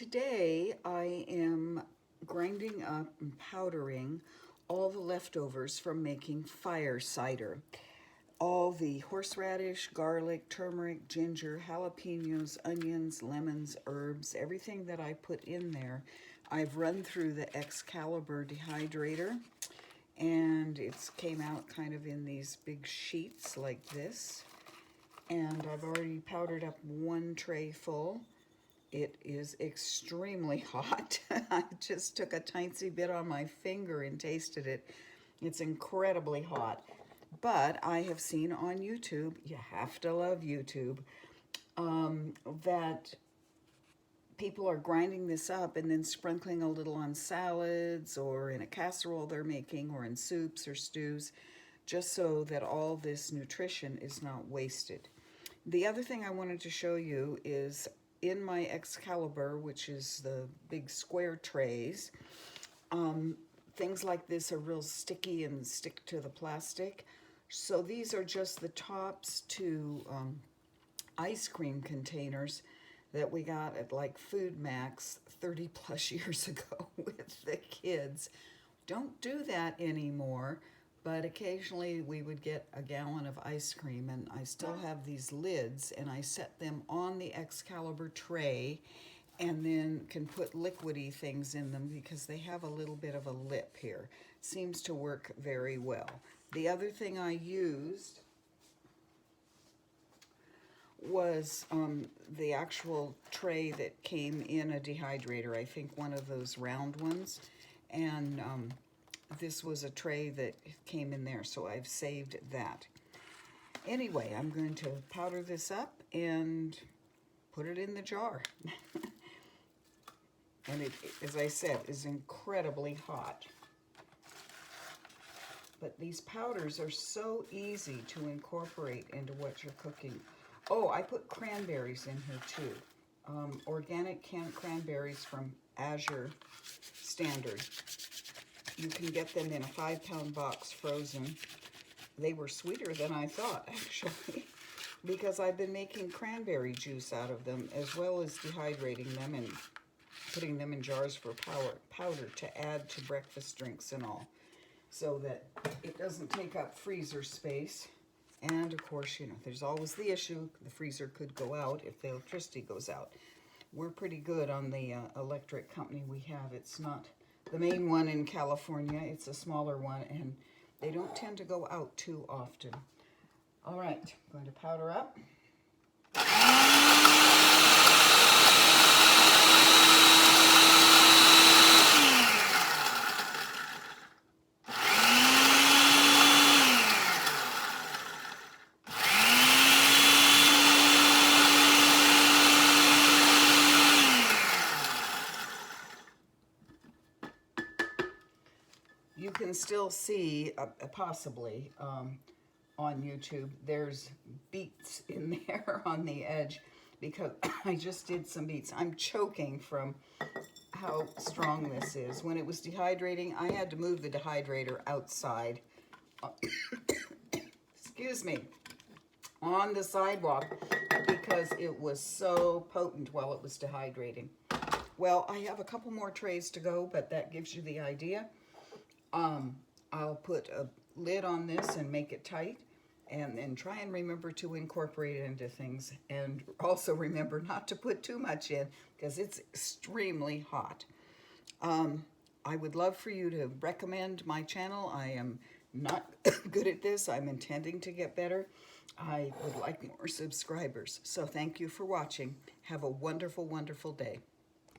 Today I am grinding up and powdering all the leftovers from making fire cider. All the horseradish, garlic, turmeric, ginger, jalapenos, onions, lemons, herbs, everything that I put in there, I've run through the Excalibur dehydrator, and it's came out kind of in these big sheets like this. And I've already powdered up one tray full. It is extremely hot. I just took a tiny bit on my finger and tasted it. It's incredibly hot. But I have seen on YouTube, you have to love YouTube, that people are grinding this up and then sprinkling a little on salads or in a casserole they're making or in soups or stews, just so that all this nutrition is not wasted. The other thing I wanted to show you is in my Excalibur, which is the big square trays, things like this are real sticky and stick to the plastic. So these are just the tops to ice cream containers that we got at like Food Max 30 plus years ago with the kids. Don't do that anymore, but occasionally we would get a gallon of ice cream, and I still have these lids, and I set them on the Excalibur tray and then can put liquidy things in them because they have a little bit of a lip here. Seems to work very well. The other thing I used was the actual tray that came in a dehydrator. I think one of those round ones, and this was a tray that came in there, so I've saved that. Anyway, I'm going to powder this up and put it in the jar. And it, as I said, is incredibly hot. But these powders are so easy to incorporate into what you're cooking. Oh, I put cranberries in here too. Organic canned cranberries from Azure Standard. You can get them in a 5-pound box frozen. They were sweeter than I thought, actually, because I've been making cranberry juice out of them, as well as dehydrating them and putting them in jars for powder to add to breakfast drinks and all, so that it doesn't take up freezer space. And of course, you know, there's always the issue, the freezer could go out if the electricity goes out. We're pretty good on the electric company we have. It's not the main one in California, it's a smaller one, and they don't tend to go out too often. All right, I'm going to powder up. You can still see, possibly, on YouTube, there's beets in there on the edge because I just did some beets. I'm choking from how strong this is. When it was dehydrating, I had to move the dehydrator outside. Excuse me. On the sidewalk because it was so potent while it was dehydrating. Well, I have a couple more trays to go, but that gives you the idea. I'll put a lid on this and make it tight, and then try and remember to incorporate it into things, and also remember not to put too much in because it's extremely hot. I would love for you to recommend my channel. I am not good at this. I'm intending to get better. I would like more subscribers. So thank you for watching. Have a wonderful, wonderful day.